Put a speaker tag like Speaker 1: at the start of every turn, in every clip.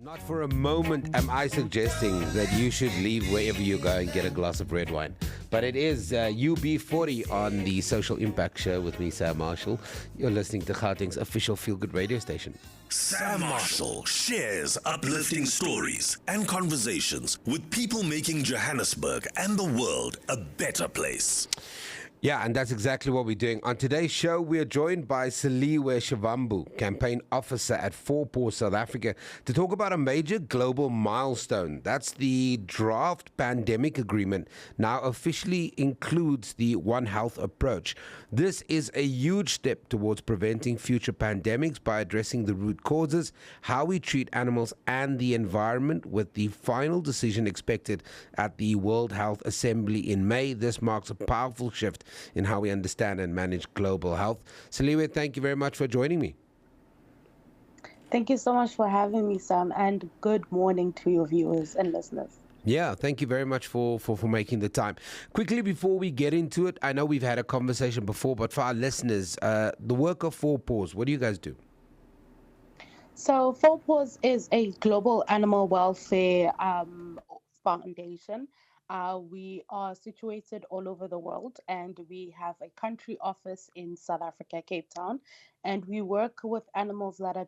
Speaker 1: Not for a moment am I suggesting that you should leave wherever you go and get a glass of red wine. But it is UB40 on the Social Impact Show with me, Sam Marshall. You're listening to Gauteng's official feel-good radio station.
Speaker 2: Sam Marshall shares uplifting stories and conversations with people making Johannesburg and the world a better place.
Speaker 1: Yeah, and that's exactly what we're doing. On today's show, we are joined by Seliwe Shivambu, campaign officer at Four Paws South Africa, to talk about a major global milestone. That's the draft pandemic agreement now officially includes the One Health approach. This is a huge step towards preventing future pandemics by addressing the root causes, how we treat animals and the environment, with the final decision expected at the World Health Assembly in May. This marks a powerful shift in how we understand and manage global health. Seliwe, thank you very much for joining me.
Speaker 3: Thank you so much for having me, Sam, and good morning to your viewers and listeners.
Speaker 1: Yeah, thank you very much for making the time. Quickly, before we get into it, I know we've had a conversation before, but for our listeners, the work of Four Paws, what do you guys do?
Speaker 3: So, Four Paws is a global animal welfare foundation. We are situated all over the world, and we have a country office in South Africa, Cape Town, and we work with animals that are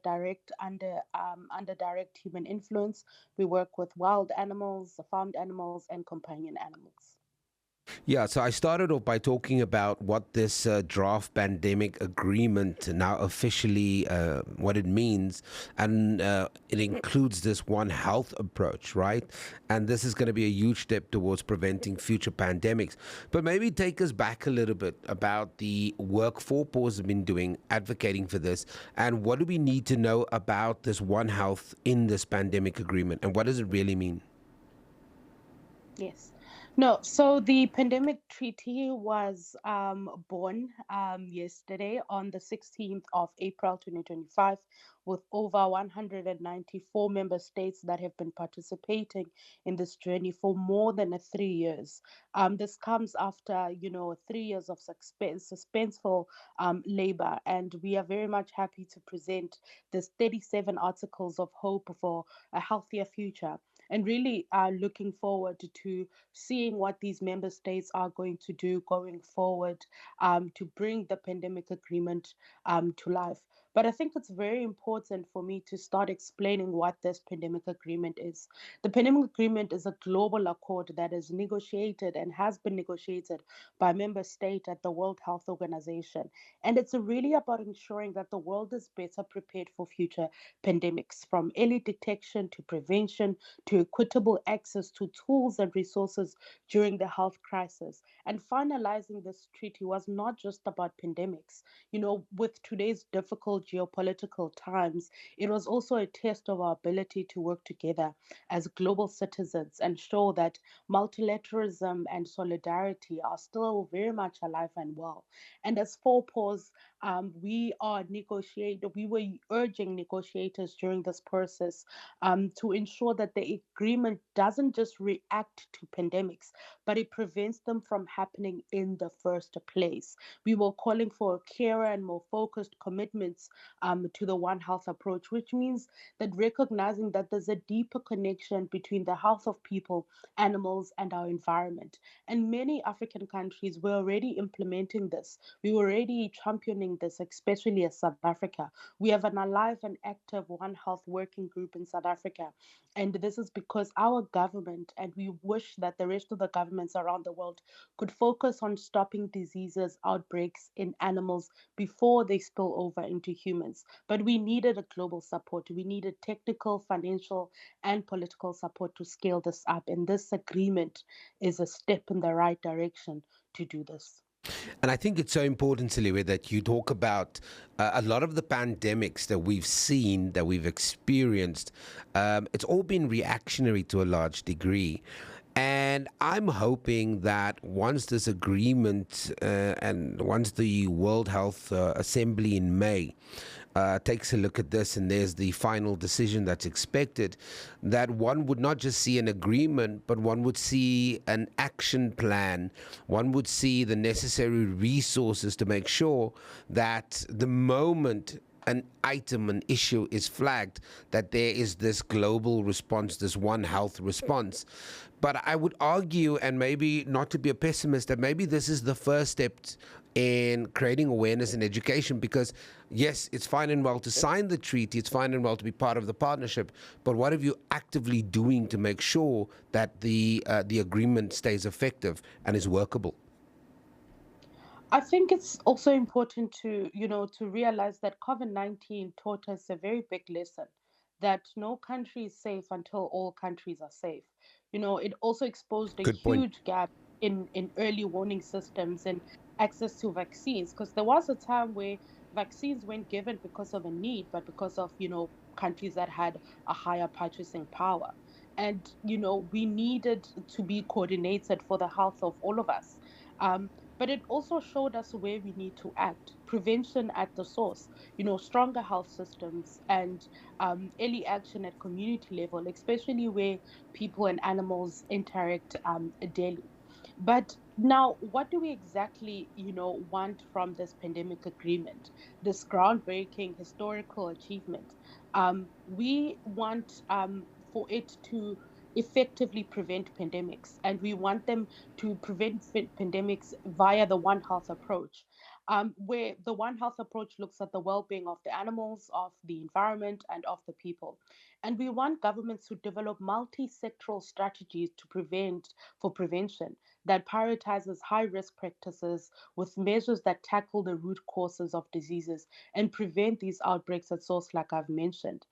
Speaker 3: under direct human influence. We work with wild animals, farmed animals, and companion animals.
Speaker 1: Yeah, so I started off by talking about what this draft pandemic agreement now officially, what it means, and it includes this One Health approach, right? And this is going to be a huge step towards preventing future pandemics. But maybe take us back a little bit about the work Four Paws have been doing, advocating for this, and what do we need to know about this One Health in this pandemic agreement, and what does it really mean?
Speaker 3: Yes. No, so the pandemic treaty was born yesterday on the 16th of April 2025, with over 194 member states that have been participating in this journey for more than 3 years. This comes after, 3 years of suspenseful labor, and we are very much happy to present this 37 articles of hope for a healthier future, and really looking forward to seeing what these member states are going to do going forward to bring the pandemic agreement to life. But I think it's very important for me to start explaining what this pandemic agreement is. The pandemic agreement is a global accord that is negotiated and has been negotiated by member state at the World Health Organization. And it's really about ensuring that the world is better prepared for future pandemics, from early detection to prevention to equitable access to tools and resources during the health crisis. And finalizing this treaty was not just about pandemics. With today's difficult geopolitical times, it was also a test of our ability to work together as global citizens and show that multilateralism and solidarity are still very much alive and well. And as Four Paws, we were urging negotiators during this process to ensure that the agreement doesn't just react to pandemics, but it prevents them from happening in the first place. We were calling for a clearer and more focused commitments to the One Health approach, which means that recognizing that there's a deeper connection between the health of people, animals, and our environment. And many African countries were already implementing this. We were already championing this, especially as South Africa. We have an alive and active One Health working group in South Africa. And this is because our government, and we wish that the rest of the governments around the world could focus on stopping diseases, outbreaks in animals before they spill over into humans. But we needed a global support. We needed technical, financial, and political support to scale this up. And this agreement is a step in the right direction to do this.
Speaker 1: And I think it's so important, Seliwe, that you talk about a lot of the pandemics that we've seen, that we've experienced. It's all been reactionary to a large degree. And I'm hoping that once this agreement and once the World Health Assembly in May takes a look at this and there's the final decision that's expected, that one would not just see an agreement, but one would see an action plan. One would see the necessary resources to make sure that the moment an item, an issue is flagged, that there is this global response, this One Health response. But I would argue, and maybe not to be a pessimist, that maybe this is the first step in creating awareness and education, because yes, it's fine and well to sign the treaty, it's fine and well to be part of the partnership, but what are you actively doing to make sure that the agreement stays effective and is workable?
Speaker 3: I think it's also important to, to realize that COVID-19 taught us a very big lesson that no country is safe until all countries are safe. It also exposed a
Speaker 1: Good point.
Speaker 3: huge gap in early warning systems and access to vaccines, because there was a time where vaccines weren't given because of a need, but because of, countries that had a higher purchasing power. And, we needed to be coordinated for the health of all of us. But it also showed us where we need to act. Prevention at the source, stronger health systems and early action at community level, especially where people and animals interact daily. But now, what do we exactly, want from this pandemic agreement, this groundbreaking historical achievement? We want for it to effectively prevent pandemics, and we want them to prevent pandemics via the One Health approach, where the One Health approach looks at the well-being of the animals, of the environment, and of the people. And we want governments to develop multi-sectoral strategies to prevent for prevention that prioritizes high-risk practices with measures that tackle the root causes of diseases and prevent these outbreaks at source, like I've mentioned.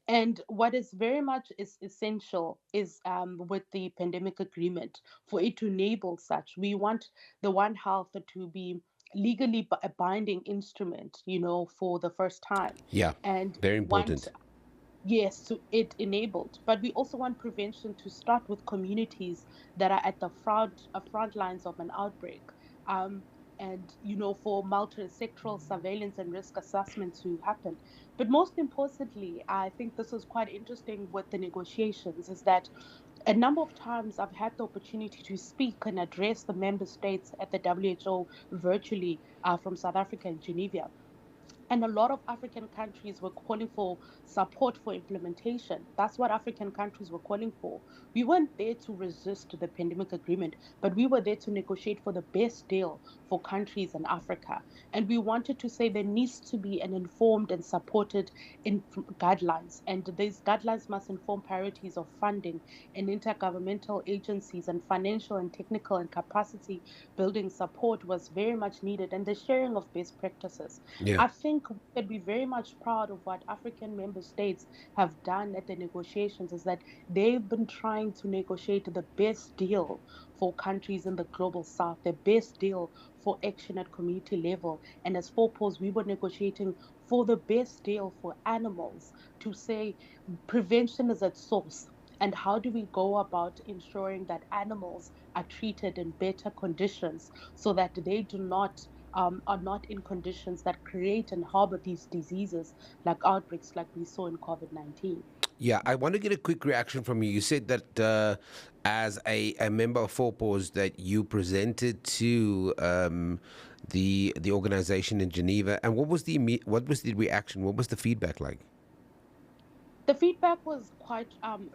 Speaker 3: And what is very much is essential is with the pandemic agreement for it to enable such. We want the One Health to be legally a binding instrument, for the first time,
Speaker 1: Yeah,
Speaker 3: and
Speaker 1: very
Speaker 3: want,
Speaker 1: important.
Speaker 3: yes, to it enabled. But we also want prevention to start with communities that are at the front lines of an outbreak. Um, and for multi-sectoral surveillance and risk assessment to happen. But most importantly, I think this is quite interesting with the negotiations, is that a number of times I've had the opportunity to speak and address the member states at the WHO virtually from South Africa and Geneva. And a lot of African countries were calling for support for implementation. That's what African countries were calling for. We weren't there to resist the pandemic agreement, but we were there to negotiate for the best deal for countries in Africa. And we wanted to say there needs to be an informed and supported guidelines. And these guidelines must inform priorities of funding and intergovernmental agencies, and financial and technical and capacity building support was very much needed, and the sharing of best practices.
Speaker 1: Yeah.
Speaker 3: I think we should be very much proud of what African member states have done at the negotiations, is that they've been trying to negotiate the best deal for countries in the global south, the best deal for action at community level. And as Four Paws, we were negotiating for the best deal for animals, to say prevention is at source. And how do we go about ensuring that animals are treated in better conditions so that they do not are not in conditions that create and harbor these diseases, like outbreaks like we saw in COVID-19.
Speaker 1: Yeah, I want to get a quick reaction from you. You said that as a member of Four Paws that you presented to the organization in Geneva, and what was the reaction? What was the feedback like?
Speaker 3: The feedback was quite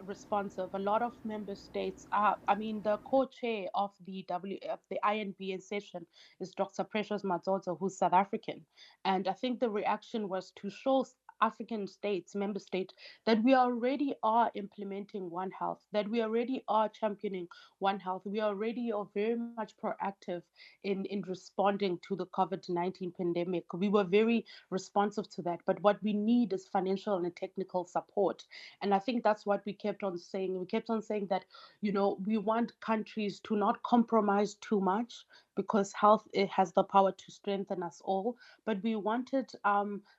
Speaker 3: responsive. A lot of member states, I mean, the co-chair of the INBN session is Dr. Precious Madzozo, who's South African, and I think the reaction was to show African states, member states, that we already are implementing One Health, that we already are championing One Health, we already are very much proactive in responding to the COVID-19 pandemic. We were very responsive to that. But what we need is financial and technical support. And I think that's what we kept on saying. We kept on saying that, we want countries to not compromise too much, because health, it has the power to strengthen us all. But we wanted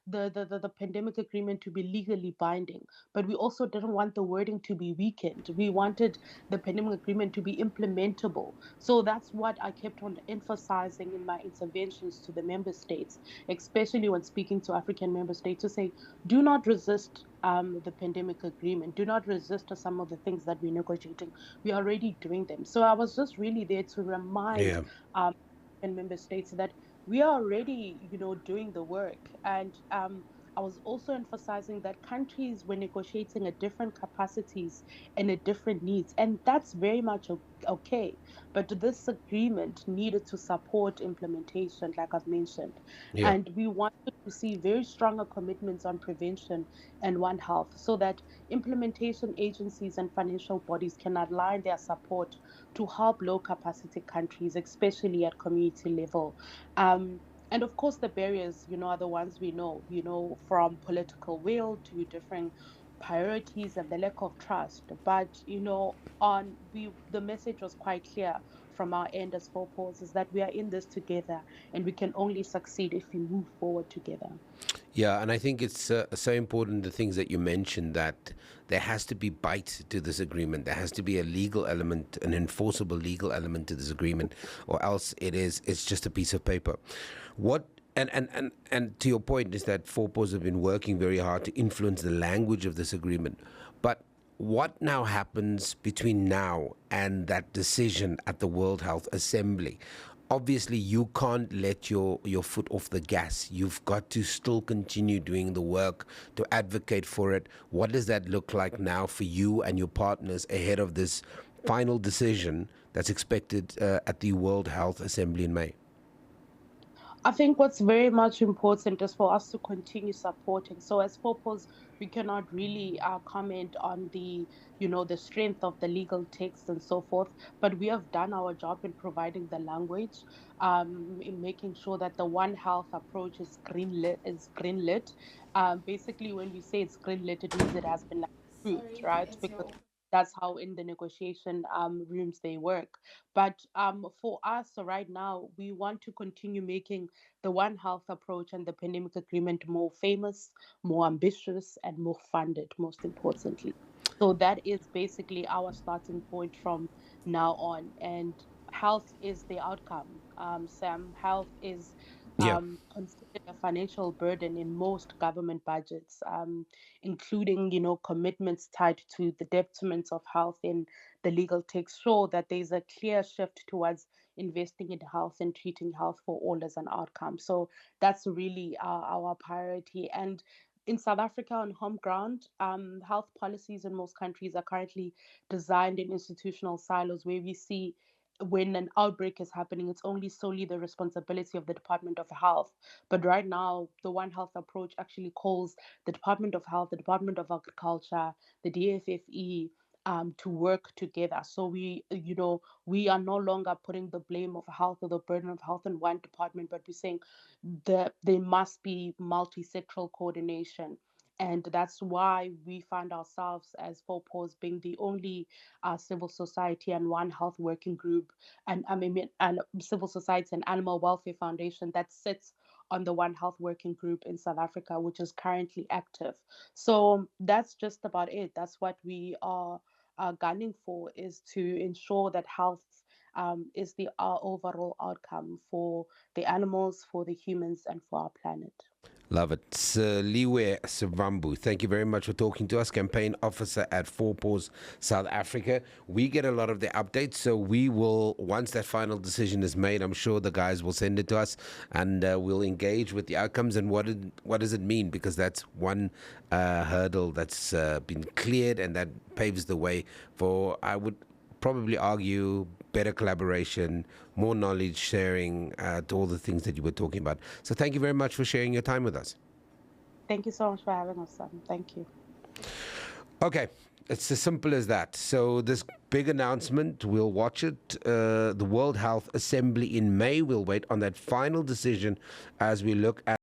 Speaker 3: the pandemic agreement to be legally binding. But we also didn't want the wording to be weakened. We wanted the pandemic agreement to be implementable. So that's what I kept on emphasizing in my interventions to the member states, especially when speaking to African member states, to say, do not resist the pandemic agreement. Do not resist some of the things that we're negotiating. We're already doing them. So I was just really there to remind
Speaker 1: Yeah.
Speaker 3: African member states that we are already, doing the work. And I was also emphasizing that countries were negotiating at different capacities and at different needs, and that's very much okay. But this agreement needed to support implementation, like I've mentioned,
Speaker 1: Yeah.
Speaker 3: and we wanted to see very stronger commitments on prevention and One Health, so that implementation agencies and financial bodies can align their support to help low capacity countries, especially at community level. Um, and of course, the barriers, are the ones we know, from political will to different priorities and the lack of trust. But, the message was quite clear from our end as Four Paws is that we are in this together and we can only succeed if we move forward together.
Speaker 1: Yeah, and I think it's so important the things that you mentioned, that there has to be bite to this agreement. There has to be a legal element, an enforceable legal element to this agreement, or else it's just a piece of paper. What and to your point is that Four Paws have been working very hard to influence the language of this agreement. But what now happens between now and that decision at the World Health Assembly? Obviously, you can't let your foot off the gas. You've got to still continue doing the work to advocate for it. What does that look like now for you and your partners ahead of this final decision that's expected at the World Health Assembly in May?
Speaker 3: I think what's very much important is for us to continue supporting. So as purpose, we cannot really comment on the strength of the legal text and so forth, but we have done our job in providing the language, in making sure that the One Health approach is greenlit. Basically, when we say it's greenlit, it means it has been approved, right? Because that's how in the negotiation rooms they work. But for us, so right now, we want to continue making the One Health approach and the pandemic agreement more famous, more ambitious, and more funded, most importantly. So that is basically our starting point from now on. And health is the outcome. Sam, health is
Speaker 1: Yeah.
Speaker 3: considered a financial burden in most government budgets, including, commitments tied to the detriment of health in the legal text show that there's a clear shift towards investing in health and treating health for all as an outcome. So that's really our priority. And in South Africa, on home ground, health policies in most countries are currently designed in institutional silos where we see when an outbreak is happening, it's only solely the responsibility of the Department of Health. But right now, the One Health approach actually calls the Department of Health, the Department of Agriculture, the DFFE, to work together. So we are no longer putting the blame of health or the burden of health in one department, but we're saying that there must be multi-sectoral coordination. And that's why we find ourselves as Four Paws being the only civil society and One Health working group, and and civil society and Animal Welfare Foundation that sits on the One Health working group in South Africa, which is currently active. So that's just about it. That's what we are gunning for, is to ensure that health is the overall outcome for the animals, for the humans, and for our planet.
Speaker 1: Love it. Seliwe Shivambu, thank you very much for talking to us, campaign officer at Four Paws South Africa. We get a lot of the updates, so we will, once that final decision is made, I'm sure the guys will send it to us, and we'll engage with the outcomes and what does it mean, because that's one hurdle that's been cleared, and that paves the way for, I would probably argue, better collaboration, more knowledge sharing, to all the things that you were talking about. So thank you very much for sharing your time with us.
Speaker 3: Thank you so much for having us, Sam. Thank you.
Speaker 1: Okay, it's as simple as that. So this big announcement, we'll watch it. The World Health Assembly in May. We'll wait on that final decision as we look at